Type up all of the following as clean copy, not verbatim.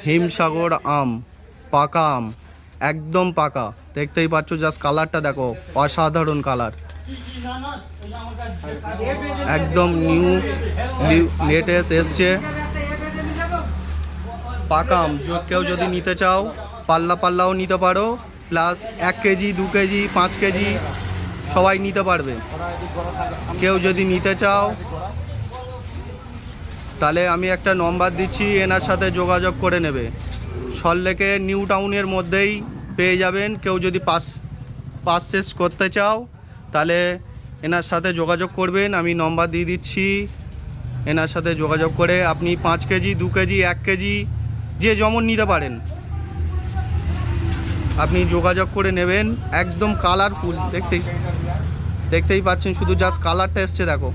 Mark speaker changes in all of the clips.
Speaker 1: হিমসাগর আম, পাকা আম, একদম পাকা। দেখতেই পাচ্ছ, জাস্ট কালারটা দেখো, অসাধারণ কালার, একদম নিউ লেটেস্ট এসছে পাকা আম। কেউ যদি নিতে চাও পাল্লাও নিতে পারো, প্লাস 1 কেজি 2 কেজি 5 কেজি সবাই নিতে পারবে। কেউ যদি নিতে চাও তাহলে আমি একটা নম্বর দিচ্ছি, এনার সাথে যোগাযোগ করে নেবে। সল্টলেকে নিউ টাউনের মধ্যেই পেয়ে যাবেন। কেউ যদি পারচেজ করতে চাও তাহলে এনার সাথে যোগাযোগ করবেন, আমি নম্বর দিয়ে দিচ্ছি। এনার সাথে যোগাযোগ করে আপনি 5 কেজি 2 কেজি 1 কেজি যে যেমন নিতে পারেন, আপনি যোগাযোগ করে নেবেন। একদম কালারফুল, দেখতেই পাচ্ছেন, শুধু জাস্ট কালারটা এসছে দেখো।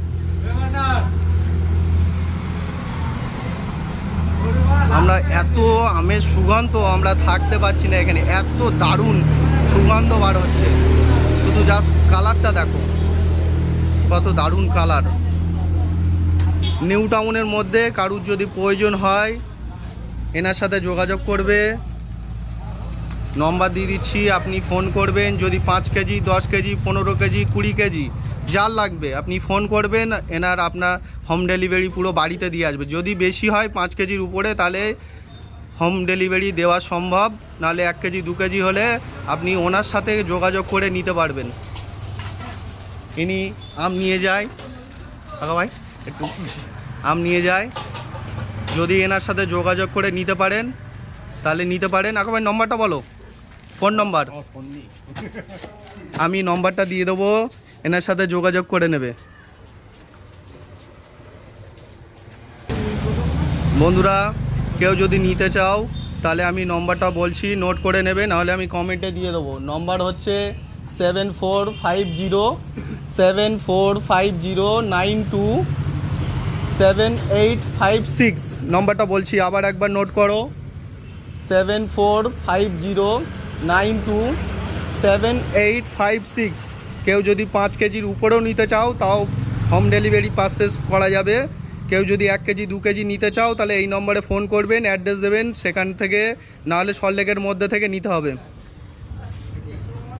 Speaker 1: আমরা এত আমের সুগন্ধ আমরা থাকতে পারছি না এখানে, এত দারুণ সুগন্ধ বার হচ্ছে। শুধু জাস্ট কালারটা দেখো, কত দারুণ কালার। নিউ টাউনের মধ্যে কারুর যদি প্রয়োজন হয় এনার সাথে যোগাযোগ করবে, নম্বর দিয়ে দিচ্ছি, আপনি ফোন করবেন। যদি 5 কেজি 10 কেজি 15 কেজি 20 কেজি যার লাগবে আপনি ফোন করবেন, আপনার হোম ডেলিভারি পুরো বাড়িতে দিয়ে আসবে। যদি বেশি হয় 5 কেজির উপরে তাহলে হোম ডেলিভারি দেওয়া সম্ভব, নাহলে 1 কেজি 2 কেজি হলে আপনি ওনার সাথে যোগাযোগ করে নিতে পারবেন। ইনি আম নিয়ে যায়, কাকা ভাই একটু আম নিয়ে যায়। যদি এনার সাথে যোগাযোগ করে নিতে পারেন তাহলে নিতে পারেন। কাকা ভাই নম্বরটা বলো, ফোন নম্বর। আমি নম্বরটা দিয়ে দেবো, এনার সাথে যোগাযোগ করে নেবে। বন্ধুরা, কেউ যদি নিতে চাও তাহলে আমি নম্বরটা বলছি, নোট করে নেবে, নাহলে আমি কমেন্টে দিয়ে দেবো। নম্বর হচ্ছে 7450927856। নম্বরটা বলছি, আবার একবার নোট করো, 7450927856। কেউ যদি 5 কেজির উপরেও নিতে চাও তাও হোম ডেলিভারি পারচেজ করা যাবে। কেউ যদি 1 কেজি 2 কেজি নিতে চাও তাহলে এই নম্বরে ফোন করবেন, অ্যাড্রেস দেবেন, সেখান থেকে, নাহলে সল্টলেকের মধ্যে থেকে নিতে হবে।